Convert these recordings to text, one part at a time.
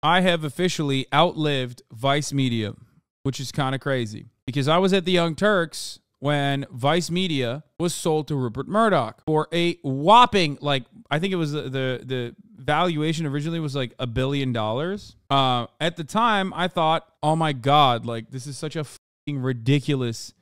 I have officially outlived Vice Media, which is kind of crazy because I was at the Young Turks when Vice Media was sold to Rupert Murdoch for a whopping, like, I think it was the valuation originally was like $1 billion. At the time, I thought, oh my God, like, this is such a fucking ridiculous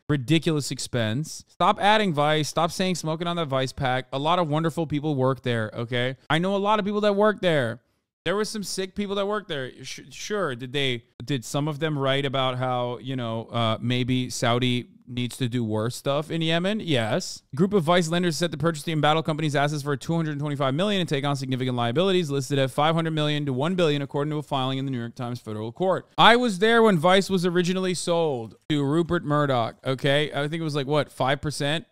expense. Stop adding Vice. Stop saying smoking on that Vice pack. A lot of wonderful people work there, okay? I know a lot of people that work there. There were some sick people that worked there. Sure, did some of them write about how, you know, maybe Saudi needs to do worse stuff in Yemen? Yes. A group of Vice lenders set to purchase the embattled company's assets for $225 million and take on significant liabilities listed at $500 million to $1 billion, according to a filing in the New York Times federal court. I was there when Vice was originally sold to Rupert Murdoch, okay? I think it was like, what, 5%?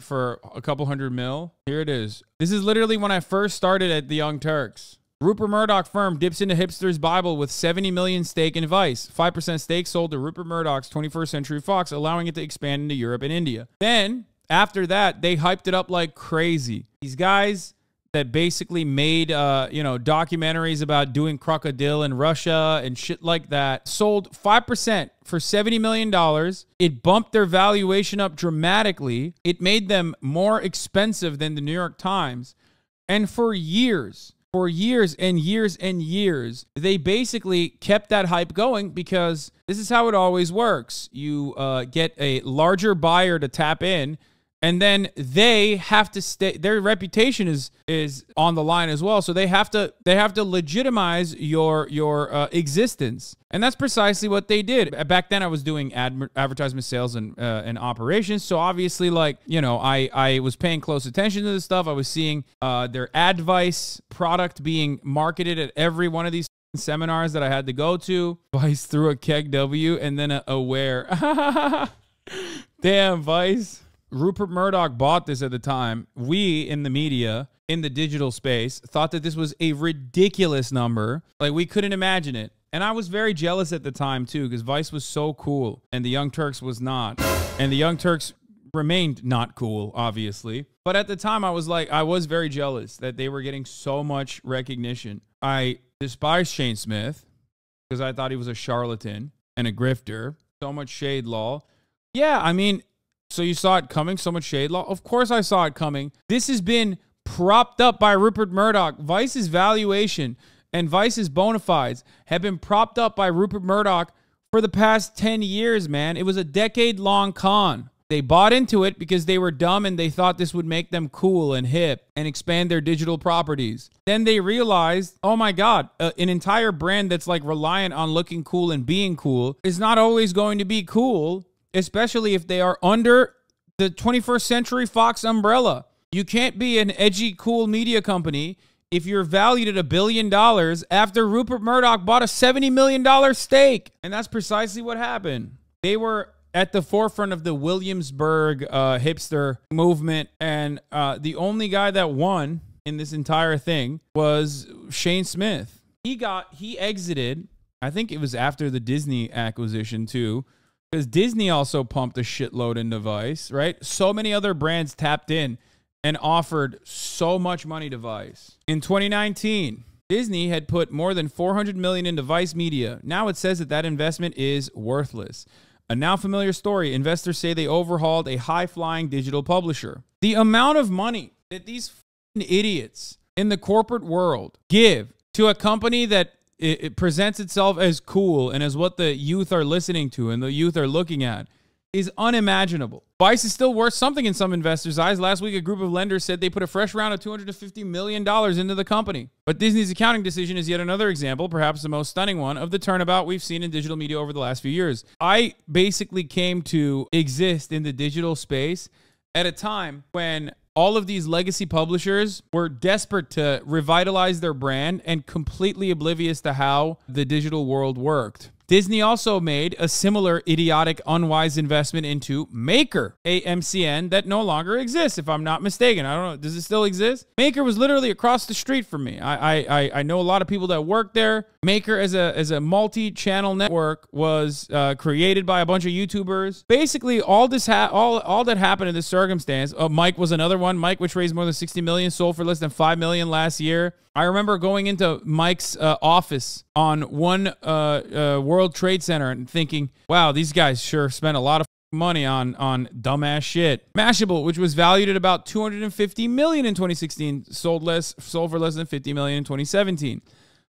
For a couple $100 million? Here it is. This is literally when I first started at the Young Turks. Rupert Murdoch firm dips into hipster's Bible with $70 million stake in Vice. 5% stake sold to Rupert Murdoch's 21st Century Fox, allowing it to expand into Europe and India. Then, after that, they hyped it up like crazy. These guys that basically made, you know, documentaries about doing crocodile in Russia and shit like that, sold 5% for $70 million. It bumped their valuation up dramatically. It made them more expensive than the New York Times. And for years and years and years, they basically kept that hype going because this is how it always works. You get a larger buyer to tap in, and then they have to stay. Their reputation is on the line as well, so they have to legitimize your existence, and that's precisely what they did. Back then, I was doing advertisement sales and operations, so obviously, like, you know, I was paying close attention to this stuff. I was seeing their Advice product being marketed at every one of these seminars that I had to go to. Vice threw a keg W and then a where. Damn, Vice. Rupert Murdoch bought this at the time. We in the media, in the digital space, thought that this was a ridiculous number. Like, we couldn't imagine it. And I was very jealous at the time, too, because Vice was so cool and the Young Turks was not. And the Young Turks remained not cool, obviously. But at the time, I was very jealous that they were getting so much recognition. I despised Shane Smith because I thought he was a charlatan and a grifter. So much shade law. Yeah, I mean, so you saw it coming, so much shade law? Of course I saw it coming. This has been propped up by Rupert Murdoch. Vice's valuation and Vice's bona fides have been propped up by Rupert Murdoch for the past 10 years, man. It was a decade-long con. They bought into it because they were dumb and they thought this would make them cool and hip and expand their digital properties. Then they realized, oh my God, an entire brand that's like reliant on looking cool and being cool is not always going to be cool, especially if they are under the 21st Century Fox umbrella. You can't be an edgy, cool media company if you're valued at $1 billion after Rupert Murdoch bought a $70 million stake. And that's precisely what happened. They were at the forefront of the Williamsburg hipster movement, and the only guy that won in this entire thing was Shane Smith. He exited, I think it was after the Disney acquisition too, because Disney also pumped a shitload into Vice, right? So many other brands tapped in and offered so much money to Vice. In 2019, Disney had put more than $400 million into Vice Media. Now it says that that investment is worthless. A now familiar story. Investors say they overhauled a high-flying digital publisher. The amount of money that these idiots in the corporate world give to a company that it presents itself as cool and as what the youth are listening to and the youth are looking at is unimaginable. Vice is still worth something in some investors' eyes. Last week, a group of lenders said they put a fresh round of $250 million into the company. But Disney's accounting decision is yet another example, perhaps the most stunning one, of the turnabout we've seen in digital media over the last few years. I basically came to exist in the digital space at a time when all of these legacy publishers were desperate to revitalize their brand and completely oblivious to how the digital world worked. Disney also made a similar idiotic, unwise investment into Maker, a MCN that no longer exists, if I'm not mistaken. I don't know. Does it still exist? Maker was literally across the street from me. I know a lot of people that work there. Maker as a multi-channel network was created by a bunch of YouTubers. Basically, all that happened in this circumstance. Mike was another one. Mike, which raised more than $60 million, sold for less than $5 million last year. I remember going into Mike's office on one World Trade Center and thinking, wow, these guys sure spent a lot of money on dumbass shit. Mashable, which was valued at about $250 million in 2016, sold for less than $50 million in 2017.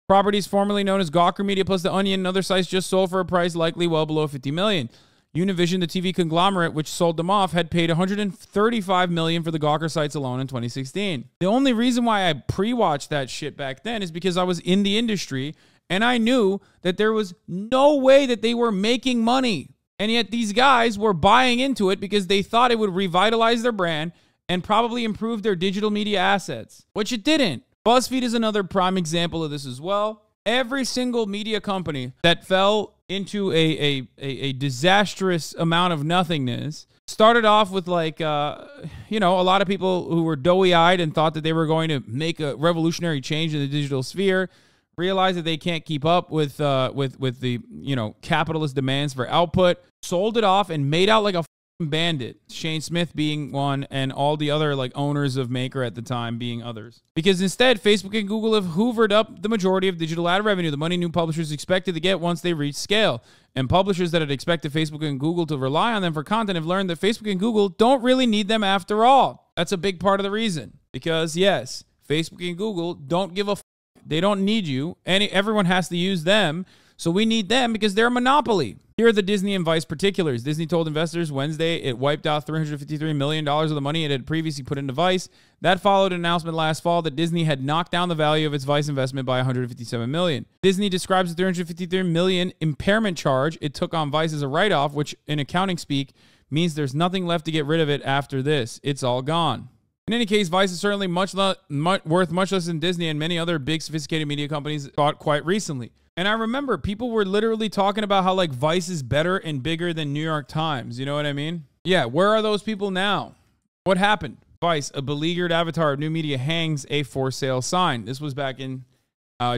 Properties formerly known as Gawker Media plus The Onion and other sites just sold for a price likely well below $50 million. Univision, the TV conglomerate which sold them off, had paid $135 million for the Gawker sites alone in 2016. The only reason why I pre-watched that shit back then is because I was in the industry and I knew that there was no way that they were making money. And yet these guys were buying into it because they thought it would revitalize their brand and probably improve their digital media assets, which it didn't. BuzzFeed is another prime example of this as well. Every single media company that fell into a disastrous amount of nothingness started off with like, you know, a lot of people who were doughy-eyed and thought that they were going to make a revolutionary change in the digital sphere, realized that they can't keep up with the, you know, capitalist demands for output, sold it off and made out like a bandit. Shane Smith being one and all the other like owners of Maker at the time being others. Because instead, Facebook and Google have hoovered up the majority of digital ad revenue, the money new publishers expected to get once they reach scale. And publishers that had expected Facebook and Google to rely on them for content have learned that Facebook and Google don't really need them after all. That's a big part of the reason. Because yes, Facebook and Google don't give a f. They don't need you. Everyone has to use them. So we need them because they're a monopoly. Here are the Disney and Vice particulars. Disney told investors Wednesday it wiped out $353 million of the money it had previously put into Vice. That followed an announcement last fall that Disney had knocked down the value of its Vice investment by $157 million. Disney describes the $353 million impairment charge it took on Vice as a write-off, which in accounting speak means there's nothing left to get rid of it after this. It's all gone. In any case, Vice is certainly worth much less than Disney and many other big sophisticated media companies thought quite recently. And I remember people were literally talking about how like Vice is better and bigger than New York Times. You know what I mean? Yeah, where are those people now? What happened? Vice, a beleaguered avatar of new media, hangs a for sale sign. This was back in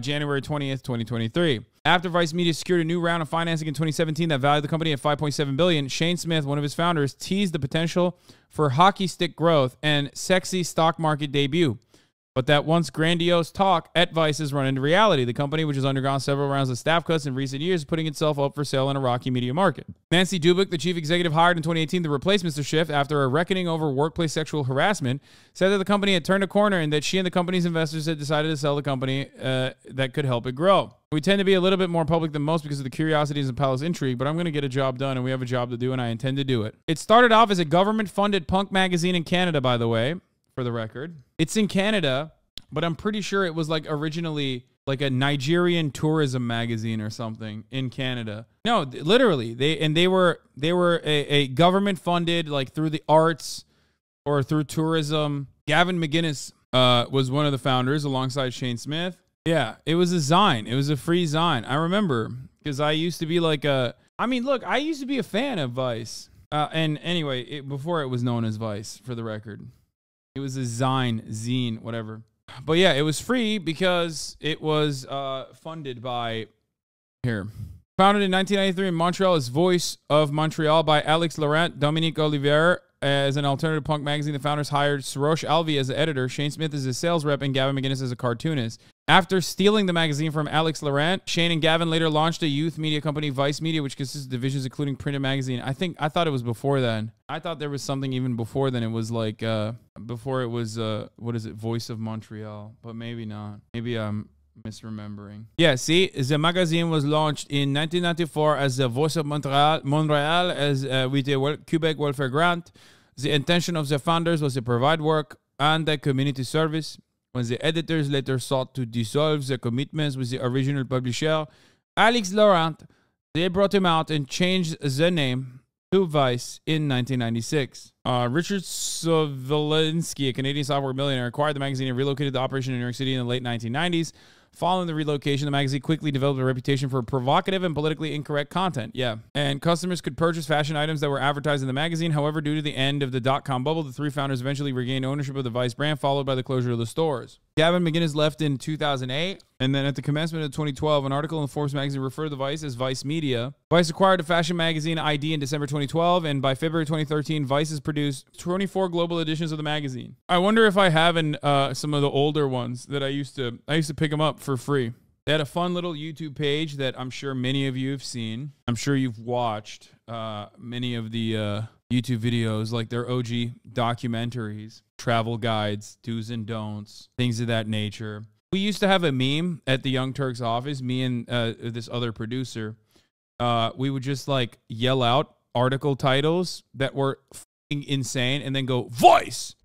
January 20th, 2023. After Vice Media secured a new round of financing in 2017 that valued the company at $5.7 billion, Shane Smith, one of his founders, teased the potential for hockey stick growth and sexy stock market debut. But that once grandiose talk at Vice has run into reality. The company, which has undergone several rounds of staff cuts in recent years, is putting itself up for sale in a rocky media market. Nancy Dubik, the chief executive hired in 2018 to replace Mr. Schiff after a reckoning over workplace sexual harassment, said that the company had turned a corner and that she and the company's investors had decided to sell the company that could help it grow. We tend to be a little bit more public than most because of the curiosities and palace intrigue, but I'm going to get a job done and we have a job to do and I intend to do it. It started off as a government-funded punk magazine in Canada, by the way, for the record. It's in Canada, but I'm pretty sure it was like originally like a Nigerian tourism magazine or something in Canada. No, literally, they were a government funded like through the arts or through tourism. Gavin McGinnis was one of the founders alongside Shane Smith. Yeah, it was a Zine. It was a free Zine. I remember because I used to be like I used to be a fan of Vice. And anyway, before it was known as Vice, for the record. It was a zine, whatever. But yeah, it was free because it was funded by, here. Founded in 1993 in Montreal as Voice of Montreal by Alex Laurent, Dominique Olivier. As an alternative punk magazine, the founders hired Sarosh Alvi as the editor, Shane Smith as a sales rep, and Gavin McGinnis as a cartoonist. After stealing the magazine from Alex Laurent, Shane and Gavin later launched a youth media company, Vice Media, which consists of divisions including printed magazine. I thought it was before then. I thought there was something even before then. It was like, before it was, what is it, Voice of Montreal. But maybe not. Maybe I'm misremembering. Yeah, see, the magazine was launched in 1994 as the Voice of Montreal as with a Quebec welfare grant. The intention of the founders was to provide work and a community service. When the editors later sought to dissolve the commitments with the original publisher, Alex Laurent, they brought him out and changed the name to Vice in 1996. Richard Sovolinski, a Canadian software millionaire, acquired the magazine and relocated the operation in New York City in the late 1990s. Following the relocation, the magazine quickly developed a reputation for provocative and politically incorrect content. Yeah. And customers could purchase fashion items that were advertised in the magazine. However, due to the end of the dot-com bubble, the three founders eventually regained ownership of the Vice brand, followed by the closure of the stores. Gavin McInnes left in 2008. And then at the commencement of 2012, an article in Forbes magazine referred to Vice as Vice Media. Vice acquired a fashion magazine ID in December 2012, and by February 2013, Vice has produced 24 global editions of the magazine. I wonder if I have some of the older ones that I used to pick them up for free. They had a fun little YouTube page that I'm sure many of you have seen. I'm sure you've watched many of the YouTube videos, like their OG documentaries, travel guides, do's and don'ts, things of that nature. We used to have a meme at the Young Turks office, me and this other producer. We would just like yell out article titles that were f***ing insane and then go, Vice!